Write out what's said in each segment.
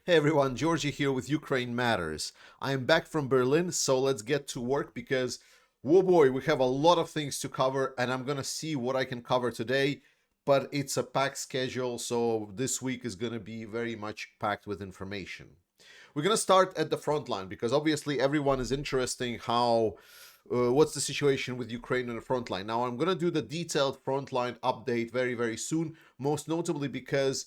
Hey everyone, Georgie here with Ukraine Matters. I am back from Berlin, so let's get to work because, whoa boy, we have a lot of things to cover and I'm gonna see what I can cover today. But it's a packed schedule, so this week is gonna be very much packed with information. We're gonna start at the front line because obviously everyone is interested how what's the situation with Ukraine on the front line. Now I'm gonna do the detailed frontline update very soon, most notably because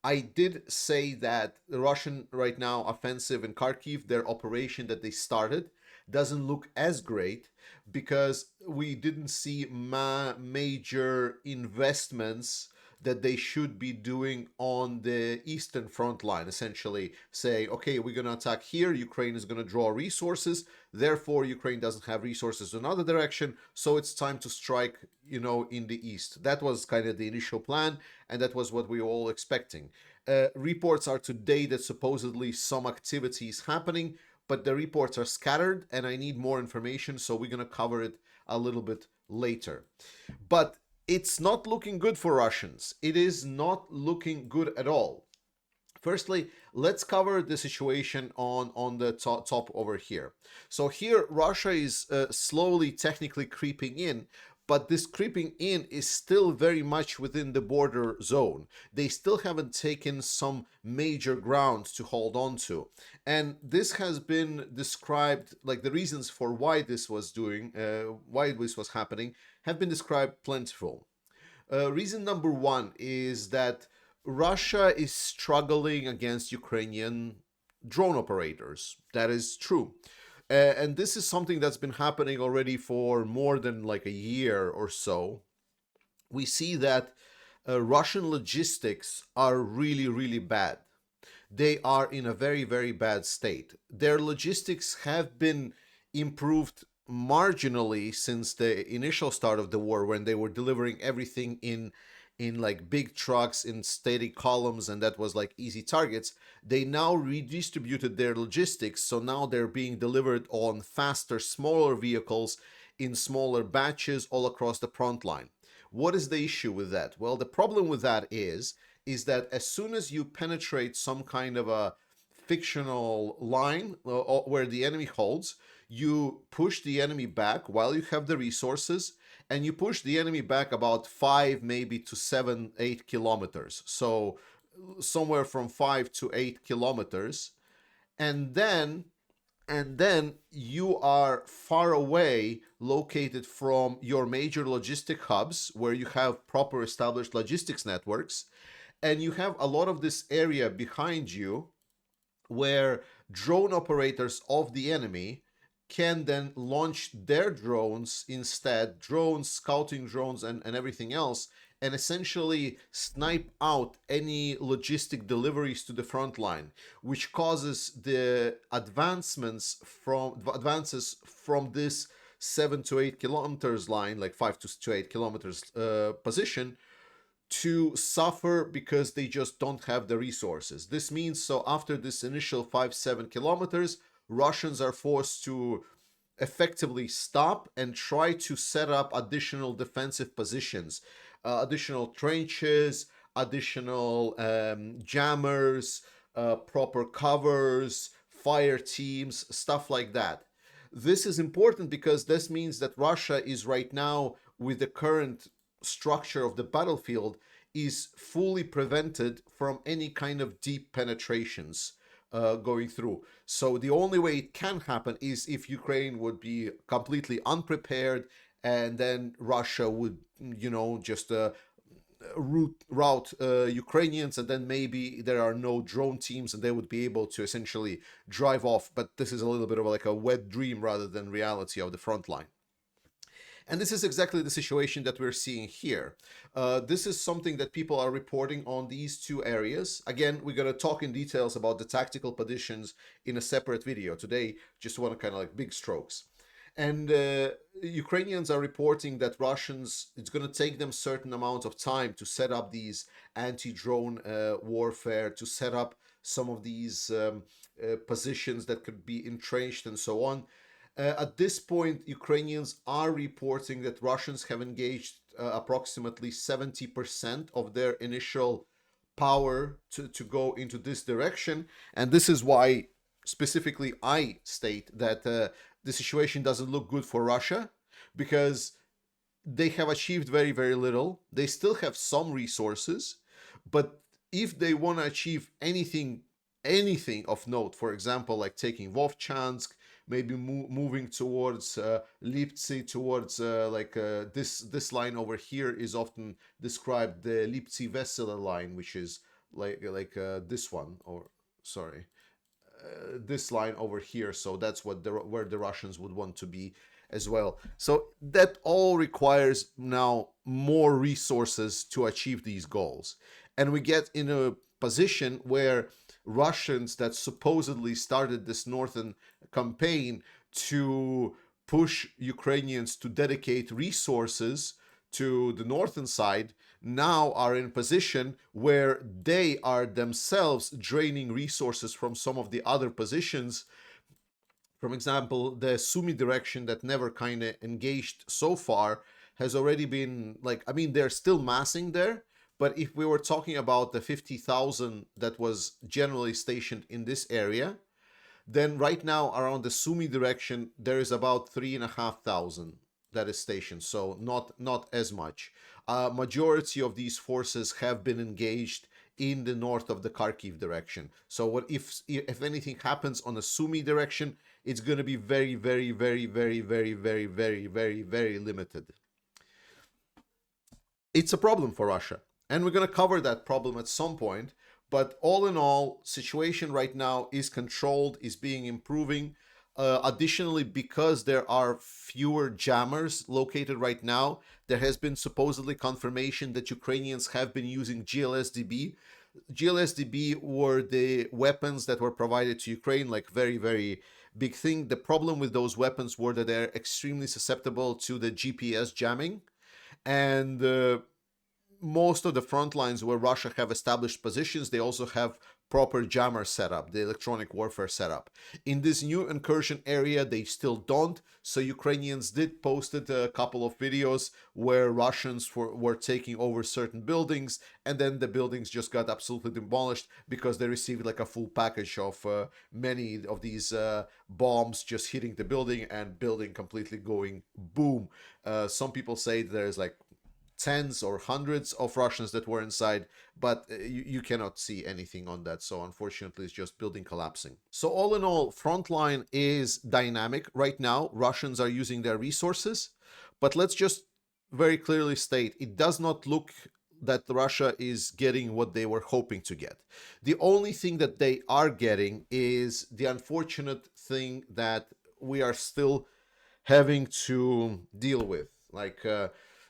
I did say that the Russian right now offensive in Kharkiv, their operation that they started, doesn't look as great because we didn't see major investments that they should be doing on the eastern front line, essentially say, okay, we're going to attack here, Ukraine is going to draw resources, therefore Ukraine doesn't have resources in another direction, so it's time to strike, in the east. That was kind of the initial plan, and that was what we were all expecting. Reports are today that supposedly some activity is happening, but the reports are scattered, and I need more information, so we're going to cover it a little bit later. But it's not looking good for Russians. It is not looking good at all. Firstly, let's cover the situation on the top over here. So here, Russia is slowly technically creeping in, but this creeping in is still very much within the border zone. They still haven't taken some major ground to hold on to. And this has been described, like the reasons for why this was happening, have been described plentiful. Reason number one is that Russia is struggling against Ukrainian drone operators. That is true. And this is something that's been happening already for more than like a year or so. We see that Russian logistics are really bad. They are in a very bad state. Their logistics have been improved marginally since the initial start of the war, when they were delivering everything in like big trucks in steady columns, and that was like easy targets. They now redistributed their logistics, so now they're being delivered on faster, smaller vehicles in smaller batches all across the front line. What is the issue with that? Well, the problem with that is that as soon as you penetrate some kind of a fictional line where the enemy holds, you push the enemy back while you have the resources, and you push the enemy back about 5, maybe to 7, 8 kilometers. So somewhere from 5 to 8 kilometers. And then you are far away, located from your major logistic hubs where you have proper established logistics networks, and you have a lot of this area behind you where drone operators of the enemy can then launch their drones instead, drones, scouting drones, and everything else, and essentially snipe out any logistic deliveries to the front line, which causes the advances from this 7 to 8 kilometers line, like 5 to 8 kilometers position, to suffer because they just don't have the resources. This means, so after this initial 5-7 kilometers, Russians are forced to effectively stop and try to set up additional defensive positions, additional trenches, additional jammers, proper covers, fire teams, stuff like that. This is important because this means that Russia is right now, with the current structure of the battlefield, is fully prevented from any kind of deep penetrations going through. So the only way it can happen is if Ukraine would be completely unprepared, and then Russia would, just route Ukrainians, and then maybe there are no drone teams and they would be able to essentially drive off. But this is a little bit of like a wet dream rather than reality of the front line. And this is exactly the situation that we're seeing here. This is something that people are reporting on these two areas. Again, we're going to talk in details about the tactical positions in a separate video. Today, just want to kind of like big strokes. And Ukrainians are reporting that Russians, it's going to take them certain amount of time to set up these anti-drone warfare, to set up some of these positions that could be entrenched and so on. At this point, Ukrainians are reporting that Russians have engaged approximately 70% of their initial power to go into this direction. And this is why specifically I state that the situation doesn't look good for Russia, because they have achieved very, very little. They still have some resources, but if they want to achieve anything of note, for example, like taking Vovchansk, maybe moving towards Lipsy, towards this line over here is often described the Lipsy Vesela line, which is this one, or sorry, this line over here. So that's what where the Russians would want to be as well. So that all requires now more resources to achieve these goals. And we get in a position where Russians that supposedly started this northern campaign to push Ukrainians to dedicate resources to the northern side now are in a position where they are themselves draining resources from some of the other positions. For example, the Sumy direction that never kind of engaged so far has already been they're still massing there. But if we were talking about the 50,000 that was generally stationed in this area, then right now around the Sumy direction, there is about 3,500 that is stationed. So not as much. Majority of these forces have been engaged in the north of the Kharkiv direction. So what if anything happens on the Sumy direction, it's going to be very, very, very, very, very, very, very, very, very limited. It's a problem for Russia, and we're going to cover that problem at some point. But all in all, situation right now is controlled, is being improving. Additionally, because there are fewer jammers located right now, there has been supposedly confirmation that Ukrainians have been using GLSDB. GLSDB were the weapons that were provided to Ukraine, like very, very big thing. The problem with those weapons were that they're extremely susceptible to the GPS jamming. And most of the front lines where Russia have established positions, they also have proper jammer setup, the electronic warfare setup. In this new incursion area, they still don't. So Ukrainians did posted a couple of videos where Russians were taking over certain buildings, and then the buildings just got absolutely demolished because they received like a full package of many of these bombs just hitting the building and building completely going boom. Some people say there's like tens or hundreds of Russians that were inside, but you cannot see anything on that. So unfortunately, it's just building collapsing. So all in all, Frontline is dynamic right now. Russians are using their resources, but let's just very clearly state it does not look that Russia is getting what they were hoping to get. The only thing that they are getting is the unfortunate thing that we are still having to deal with.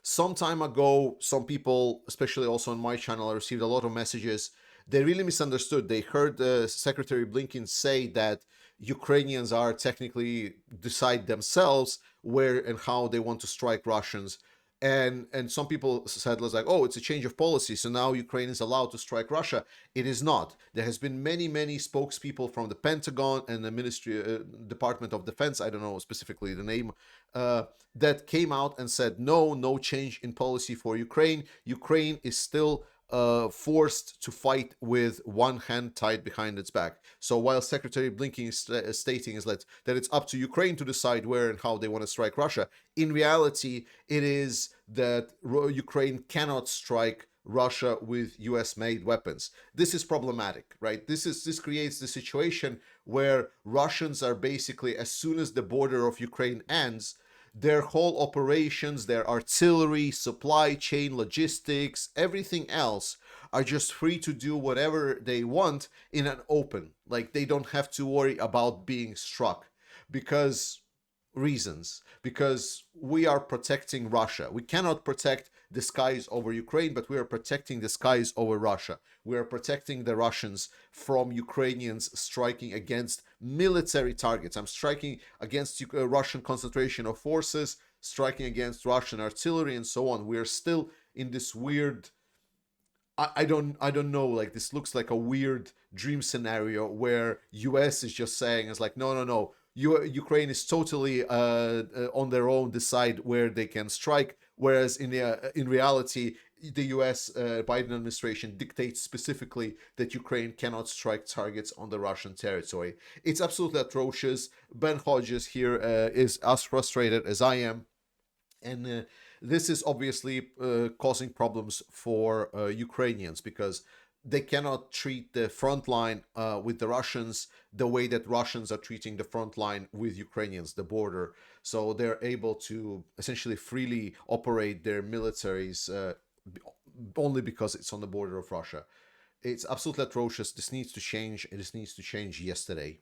Some time ago, some people, especially also on my channel, I received a lot of messages. They really misunderstood. They heard Secretary Blinken say that Ukrainians are technically decide themselves where and how they want to strike Russians. And some people said, oh, it's a change of policy, so now Ukraine is allowed to strike Russia. It is not. There has been many spokespeople from the Pentagon and the Department of Defense, I don't know specifically the name, that came out and said, no change in policy for Ukraine. Ukraine is still forced to fight with one hand tied behind its back. So while Secretary Blinken is stating that it's up to Ukraine to decide where and how they want to strike Russia, in reality, it is that Ukraine cannot strike Russia with US-made weapons. This is problematic, right? This creates the situation where Russians are basically, as soon as the border of Ukraine ends, their whole operations, their artillery, supply chain, logistics, everything else are just free to do whatever they want in an open. Like, they don't have to worry about being struck because we are protecting Russia. We cannot protect the skies over Ukraine, but we are protecting the skies over Russia. We are protecting the Russians from Ukrainians striking against military targets. I'm striking against Russian concentration of forces, striking against Russian artillery, and so on. We are still in this weird, I don't know, like, this looks like a weird dream scenario where US is just saying, it's like, no, Ukraine is totally on their own, decide where they can strike, whereas in reality, the US Biden administration dictates specifically that Ukraine cannot strike targets on the Russian territory. It's absolutely atrocious. Ben Hodges here is as frustrated as I am. And this is obviously causing problems for Ukrainians because they cannot treat the front line with the Russians the way that Russians are treating the front line with Ukrainians, the border. So they're able to essentially freely operate their militaries only because it's on the border of Russia. It's absolutely atrocious. This needs to change. This needs to change yesterday.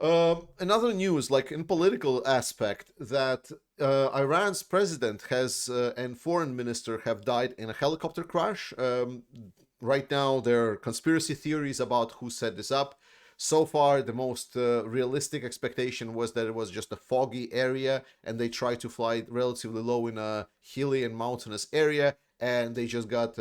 Another news, like in political aspect, that Iran's president has and foreign minister have died in a helicopter crash. Right now, there are conspiracy theories about who set this up. So far, the most realistic expectation was that it was just a foggy area, and they tried to fly relatively low in a hilly and mountainous area, and they just got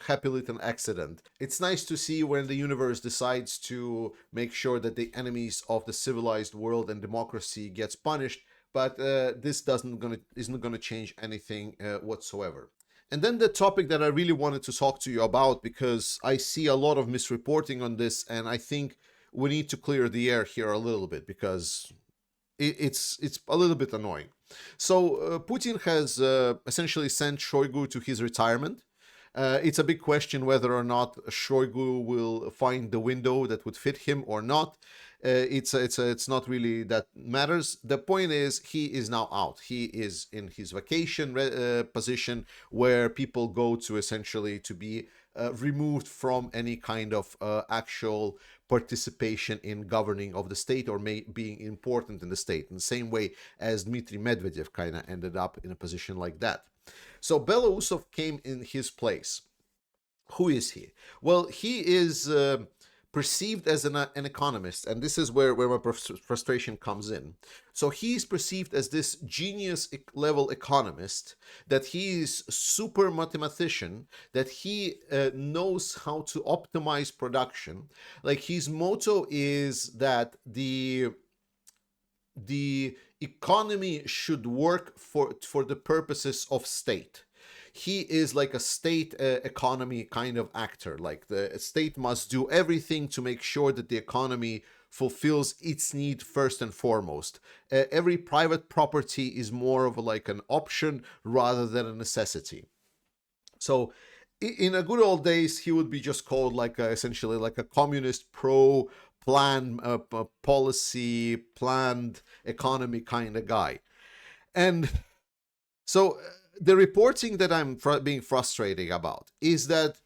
happy little accident. It's nice to see when the universe decides to make sure that the enemies of the civilized world and democracy gets punished, but this isn't gonna change anything whatsoever. And then the topic that I really wanted to talk to you about, because I see a lot of misreporting on this, and I think we need to clear the air here a little bit because it's a little bit annoying. So Putin has essentially sent Shoigu to his retirement. It's a big question whether or not Shoigu will find the window that would fit him or not. It's not really that matters. The point is he is now out. He is in his vacation position where people go to essentially to be removed from any kind of actual participation in governing of the state or being important in the state, in the same way as Dmitry Medvedev kind of ended up in a position like that. So Belousov came in his place. Who is he? Well, he is perceived as an economist, and this is where my frustration comes in. So he's perceived as this genius level economist, that he is super mathematician, that he knows how to optimize production. Like his motto is that the economy should work for the purposes of state. He is like a state economy kind of actor. Like the state must do everything to make sure that the economy fulfills its need first and foremost. Every private property is more of like an option rather than a necessity. So in a good old days, he would be just called like essentially like a communist pro plan policy, planned economy kind of guy. And so the reporting that I'm being frustrated about is that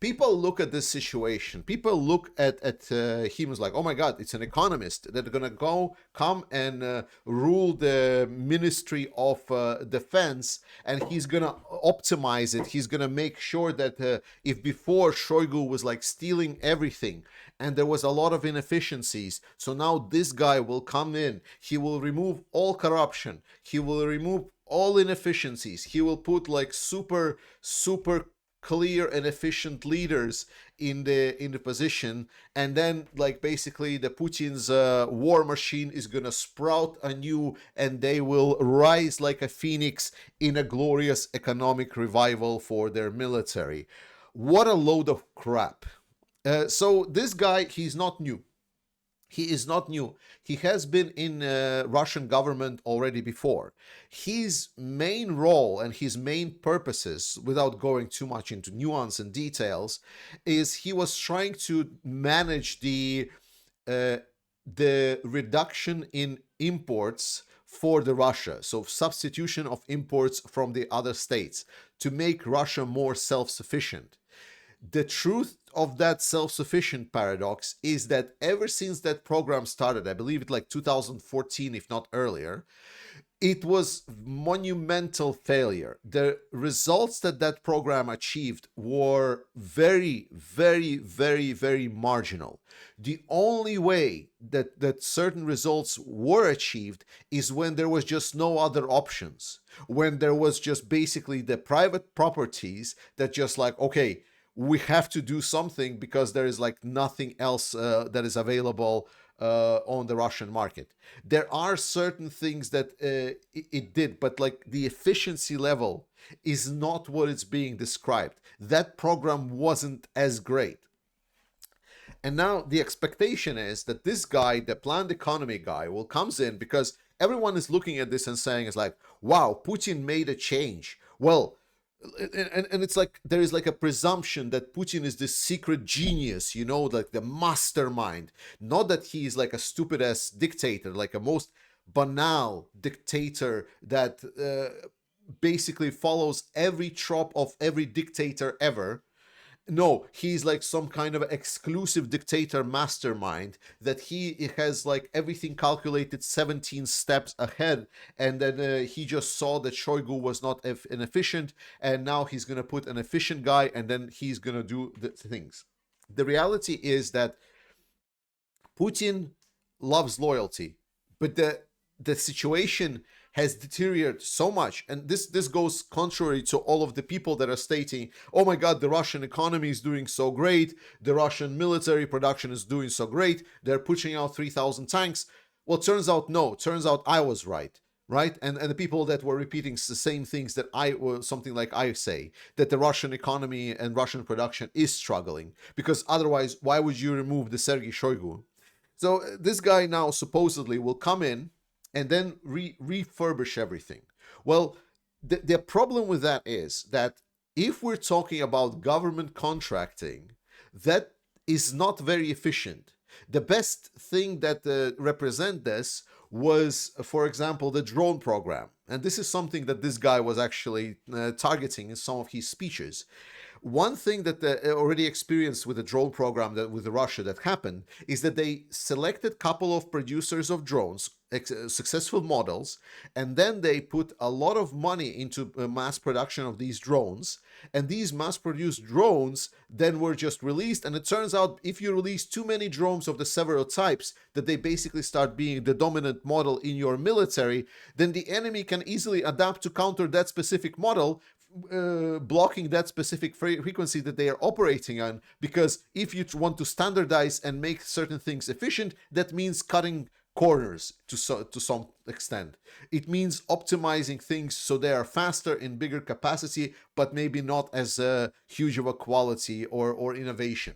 people look at this situation, people look at him as like, oh my God, it's an economist that's going to come and rule the Ministry of Defense, and he's going to optimize it. He's going to make sure that if before Shoigu was like stealing everything and there was a lot of inefficiencies, so now this guy will come in, he will remove all corruption, he will remove all inefficiencies, he will put like super clear and efficient leaders in the position, and then like basically the Putin's war machine is gonna sprout anew, and they will rise like a phoenix in a glorious economic revival for their military. What a load of crap. So this guy, he's not new. He is not new. He has been in Russian government already before. His main role and his main purposes, without going too much into nuance and details, is he was trying to manage the reduction in imports for the Russia. So substitution of imports from the other states to make Russia more self-sufficient. The truth of that self-sufficient paradox is that ever since that program started, I believe it like 2014, if not earlier, it was monumental failure. The results that program achieved were very, very, very, very marginal. The only way that certain results were achieved is when there was just no other options. When there was just basically the private properties that just like, okay, we have to do something because there is like nothing else that is available on the Russian market. There are certain things that it did, but like the efficiency level is not what it's being described. That program wasn't as great. And now the expectation is that this guy, the planned economy guy, will comes in because everyone is looking at this and saying it's like, wow, Putin made a change. Well, and it's like there is like a presumption that Putin is this secret genius, you know, like the mastermind. Not that he's like a stupid ass dictator, like a most banal dictator that basically follows every trope of every dictator ever. No, he's like some kind of exclusive dictator mastermind that he has like everything calculated 17 steps ahead, and then he just saw that Shoigu was not inefficient, and now he's gonna put an efficient guy, and then he's gonna do the things. The reality is that Putin loves loyalty, but the situation has deteriorated so much, and this goes contrary to all of the people that are stating, oh my god, the Russian economy is doing so great, the Russian military production is doing so great, they're pushing out 3,000 tanks. Well, turns out no, turns out I was right. Right, and the people that were repeating the same things that I were something like I say, that the Russian economy and Russian production is struggling, because otherwise why would you remove the Sergei Shoigu? So this guy now supposedly will come in and then refurbish everything. Well, the problem with that is that if we're talking about government contracting, that is not very efficient. The best thing that represent this was, for example, the drone program. And this is something that this guy was actually targeting in some of his speeches. One thing that they already experienced with the drone program that with Russia that happened is that they selected a couple of producers of drones, successful models, and then they put a lot of money into mass production of these drones, and these mass-produced drones then were just released, and it turns out if you release too many drones of the several types that they basically start being the dominant model in your military, then the enemy can easily adapt to counter that specific model, blocking that specific frequency that they are operating on, because if you want to standardize and make certain things efficient, that means cutting corners to some extent. It means optimizing things so they are faster in bigger capacity, but maybe not as huge of a quality or innovation.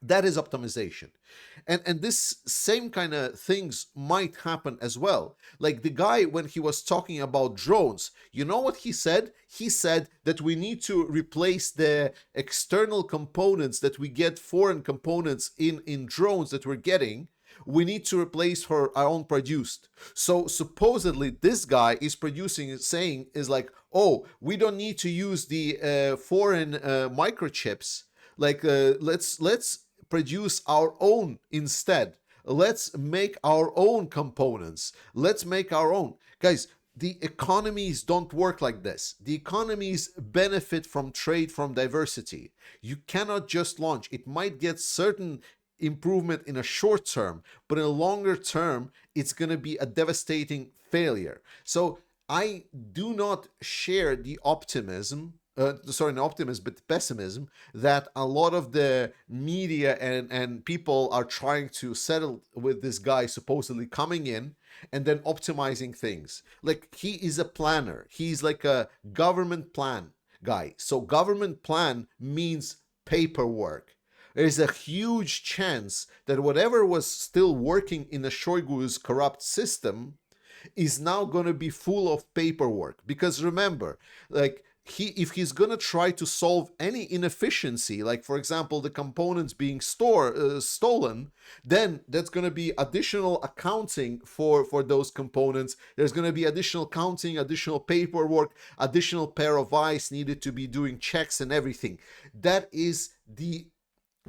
That is optimization. And this same kind of things might happen as well. Like the guy, when he was talking about drones, you know what he said? He said that we need to replace the external components that we get, foreign components in drones that we're getting. We need to replace for our own produced. So supposedly this guy is producing, saying is like, oh, we don't need to use the foreign microchips. Like let's produce our own instead. Let's make our own components. Let's make our own. Guys, the economies don't work like this. The economies benefit from trade, from diversity. You cannot just launch. It might get certain improvement in a short term, but in a longer term, it's going to be a devastating failure. So I do not share the optimism, not optimism, but pessimism that a lot of the media and people are trying to settle with this guy supposedly coming in and then optimizing things. Like, he is a planner. He's like a government plan guy. So government plan means paperwork. There's a huge chance that whatever was still working in the Shoigu's corrupt system is now going to be full of paperwork. Because remember, like, if he's gonna try to solve any inefficiency, like for example the components being stolen, then that's gonna be additional accounting for those components. There's gonna be additional counting, additional paperwork, additional pair of eyes needed to be doing checks and everything. That is the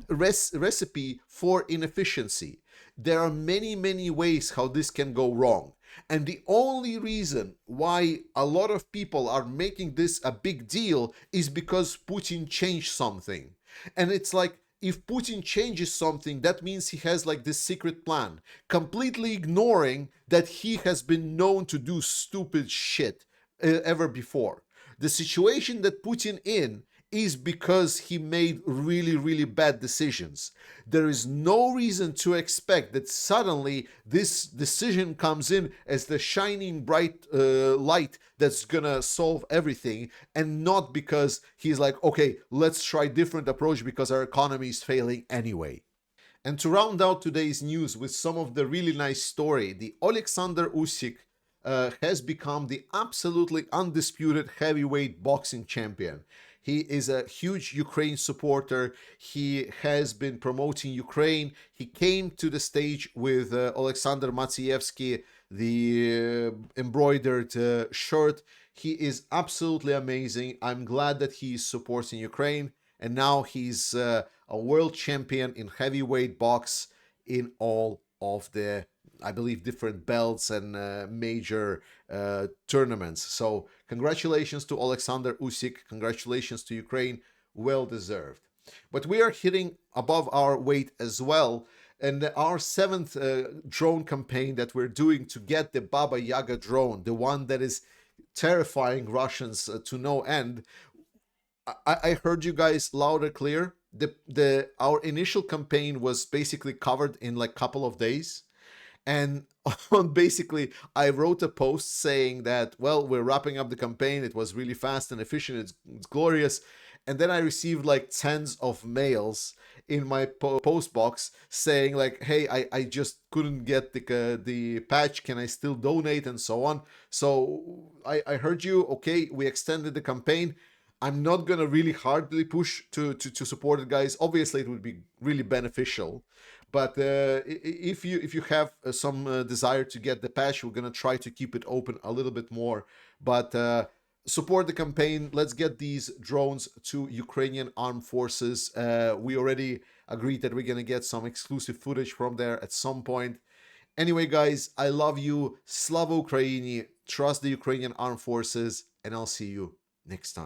recipe for inefficiency. There are many ways how this can go wrong. And the only reason why a lot of people are making this a big deal is because Putin changed something. And it's like, if Putin changes something, that means he has like this secret plan, completely ignoring that he has been known to do stupid shit ever before. The situation that Putin is because he made really, really bad decisions. There is no reason to expect that suddenly this decision comes in as the shining bright light that's gonna solve everything, and not because he's like, okay, let's try different approach because our economy is failing anyway. And to round out today's news with some of the really nice story, the Oleksandr Usyk has become the absolutely undisputed heavyweight boxing champion. He is a huge Ukraine supporter. He has been promoting Ukraine. He came to the stage with Alexander Matsievsky, the embroidered shirt. He is absolutely amazing. I'm glad that he is supporting Ukraine. And now he's a world champion in heavyweight box in all of the, I believe, different belts and major tournaments. So congratulations to Oleksandr Usyk. Congratulations to Ukraine. Well deserved. But we are hitting above our weight as well. And our seventh drone campaign that we're doing to get the Baba Yaga drone, the one that is terrifying Russians to no end. I heard you guys loud and clear. The our initial campaign was basically covered in like couple of days, and on basically I wrote a post saying that, well, we're wrapping up the campaign. It was really fast and efficient. It's glorious. And then I received like tens of mails in my post box saying like, hey, I just couldn't get the patch. Can I still donate and so on? So I heard you. Okay, we extended the campaign. I'm not gonna really hardly push to support it, guys. Obviously, it would be really beneficial, but if you have some desire to get the patch, we're gonna try to keep it open a little bit more. But support the campaign. Let's get these drones to Ukrainian armed forces. We already agreed that we're gonna get some exclusive footage from there at some point. Anyway, guys, I love you. Slava Ukraini. Trust the Ukrainian armed forces, and I'll see you next time.